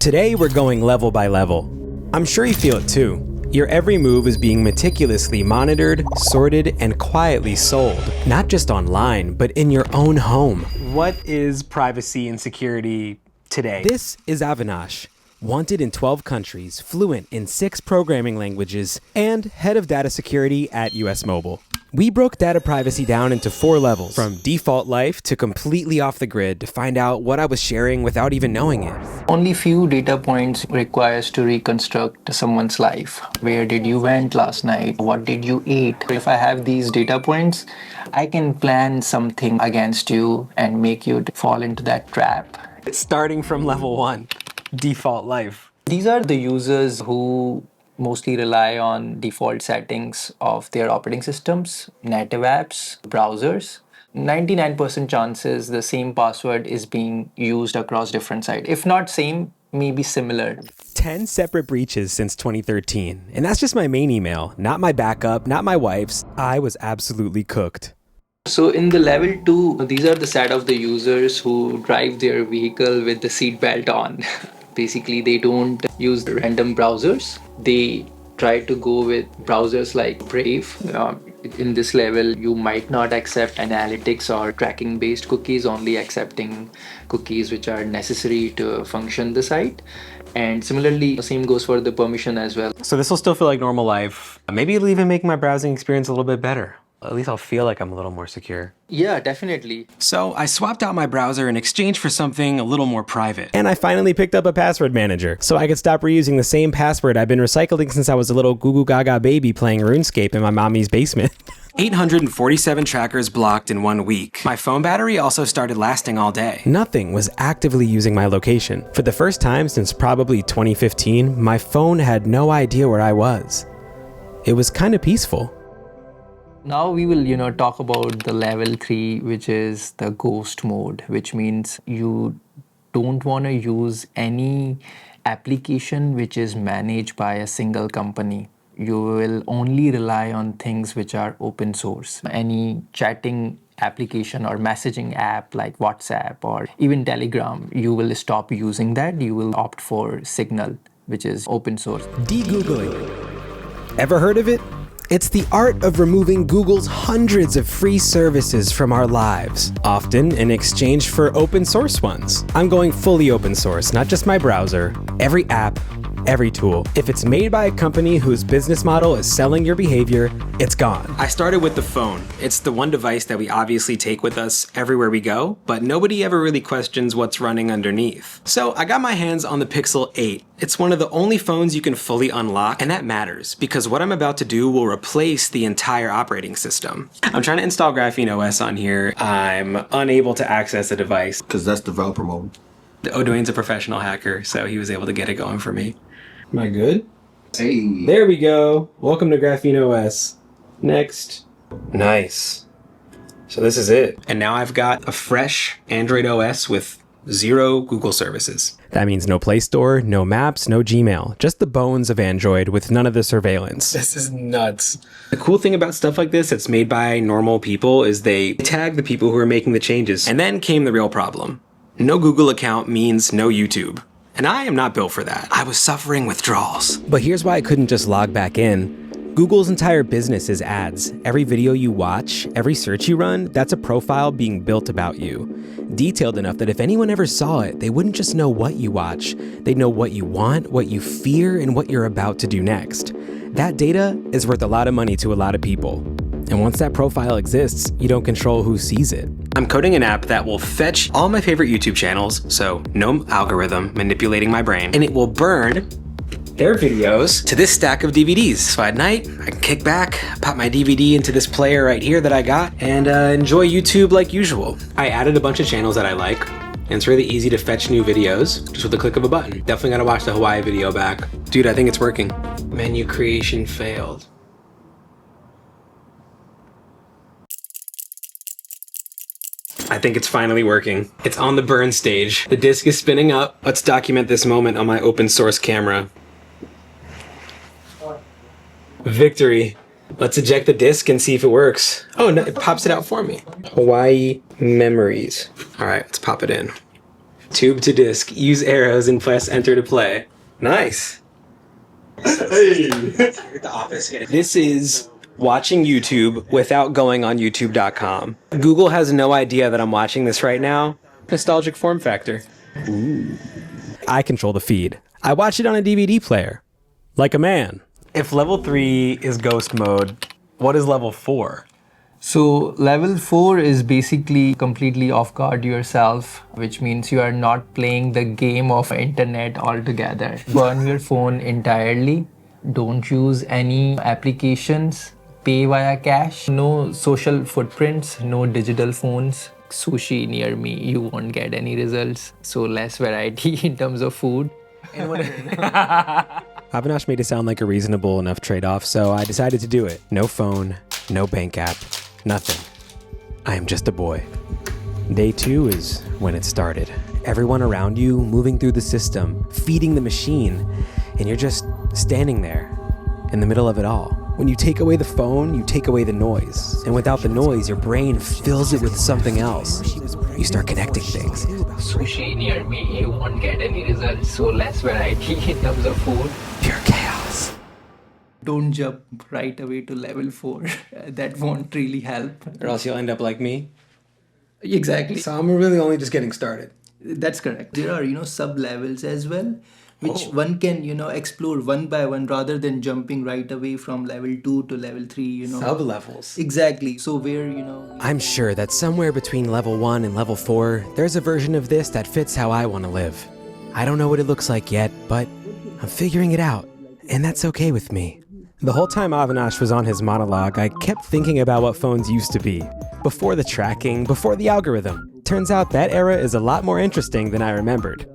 Today we're going level by level. I'm sure you feel it too. Your every move is being meticulously monitored, sorted, and quietly sold. Not just online, but in your own home. What is privacy and security today? This is Avenash, wanted in 12 countries, fluent in 6 programming languages, and head of data security at US Mobile. We broke data privacy down into 4 levels, from default life to completely off the grid, to find out what I was sharing without even knowing it. Only few data points requires to reconstruct someone's life. Where did you went last night? What did you eat? If I have these data points, I can plan something against you and make you fall into that trap. Starting from level 1, default life. These are the users who mostly rely on default settings of their operating systems, native apps, browsers. 99% chances the same password is being used across different sites. If not same, maybe similar. 10 separate breaches since 2013. And that's just my main email, not my backup, not my wife's. I was absolutely cooked. So in the level 2, these are the set of the users who drive their vehicle with the seatbelt on. Basically, they don't use the random browsers. They try to go with browsers like Brave. In this level, you might not accept analytics or tracking based cookies, only accepting cookies which are necessary to function the site. And similarly, the same goes for the permission as well. So this will still feel like normal life. Maybe it'll even make my browsing experience a little bit better. At least I'll feel like I'm a little more secure. Yeah, definitely. So I swapped out my browser in exchange for something a little more private. And I finally picked up a password manager, so I could stop reusing the same password I've been recycling since I was a little goo goo gaga baby playing RuneScape in my mommy's basement. 847 trackers blocked in 1 week. My phone battery also started lasting all day. Nothing was actively using my location. For the first time since probably 2015, my phone had no idea where I was. It was kind of peaceful. Now we will, talk about the level 3, which is the ghost mode, which means you don't want to use any application which is managed by a single company. You will only rely on things which are open source. Any chatting application or messaging app like WhatsApp or even Telegram, you will stop using that. You will opt for Signal, which is open source. De-Googling. Ever heard of it? It's the art of removing Google's hundreds of free services from our lives, often in exchange for open source ones. I'm going fully open source, not just my browser, every app, every tool. If it's made by a company whose business model is selling your behavior, it's gone. I started with the phone. It's the one device that we obviously take with us everywhere we go, but nobody ever really questions what's running underneath. So I got my hands on the Pixel 8. It's one of the only phones you can fully unlock, and that matters because what I'm about to do will replace the entire operating system. I'm trying to install GrapheneOS on here. I'm unable to access the device. Because that's developer mode. Dwayne's a professional hacker, so he was able to get it going for me. Am I good? Hey. There we go. Welcome to GrapheneOS. Next. Nice. So this is it. And now I've got a fresh Android OS with 0 Google services. That means no Play Store, no Maps, no Gmail. Just the bones of Android with none of the surveillance. This is nuts. The cool thing about stuff like this that's made by normal people is they tag the people who are making the changes. And then came the real problem. No Google account means no YouTube. And I am not built for that. I was suffering withdrawals. But here's why I couldn't just log back in. Google's entire business is ads. Every video you watch, every search you run, that's a profile being built about you. Detailed enough that if anyone ever saw it, they wouldn't just know what you watch. They'd know what you want, what you fear, and what you're about to do next. That data is worth a lot of money to a lot of people. And once that profile exists, you don't control who sees it. I'm coding an app that will fetch all my favorite YouTube channels, so no algorithm manipulating my brain, and it will burn their videos to this stack of DVDs. So at night, I can kick back, pop my DVD into this player right here that I got, and enjoy YouTube like usual. I added a bunch of channels that I like, and it's really easy to fetch new videos just with the click of a button. Definitely gotta watch the Hawaii video back. Dude, I think it's working. Menu creation failed. I think it's finally working. It's on the burn stage. The disk is spinning up. Let's document this moment on my open source camera. Victory. Let's eject the disk and see if it works. Oh, no, it pops it out for me. Hawaii memories. All right, let's pop it in. Tube to disk. Use arrows and press enter to play. Nice. This is watching YouTube without going on youtube.com. Google has no idea that I'm watching this right now. Nostalgic form factor. Ooh. I control the feed. I watch it on a DVD player. Like a man. If level 3 is ghost mode, what is level 4? So level 4 is basically completely off guard yourself, which means you are not playing the game of internet altogether. Burn your phone entirely. Don't use any applications. Pay via cash. No social footprints, no digital phones. Sushi near me, you won't get any results. So less variety in terms of food. Avenash made it sound like a reasonable enough trade-off, so I decided to do it. No phone, no bank app, nothing. I am just a boy. Day 2 is when it started. Everyone around you moving through the system, feeding the machine, and you're just standing there in the middle of it all. When you take away the phone, you take away the noise. And without the noise, your brain fills it with something else. You start connecting things. Sushi near me, you won't get any results. So less variety in terms of food. Pure chaos. Don't jump right away to level 4. That won't really help. Or else you'll end up like me. Exactly. So I'm really only just getting started. That's correct. There are, sub-levels as well, which one can, explore one by one rather than jumping right away from level 2 to level 3, Sub-levels. Exactly. So where, I'm sure that somewhere between level 1 and level 4, there's a version of this that fits how I want to live. I don't know what it looks like yet, but I'm figuring it out, and that's okay with me. The whole time Avenash was on his monologue, I kept thinking about what phones used to be. Before the tracking, before the algorithm. Turns out that era is a lot more interesting than I remembered.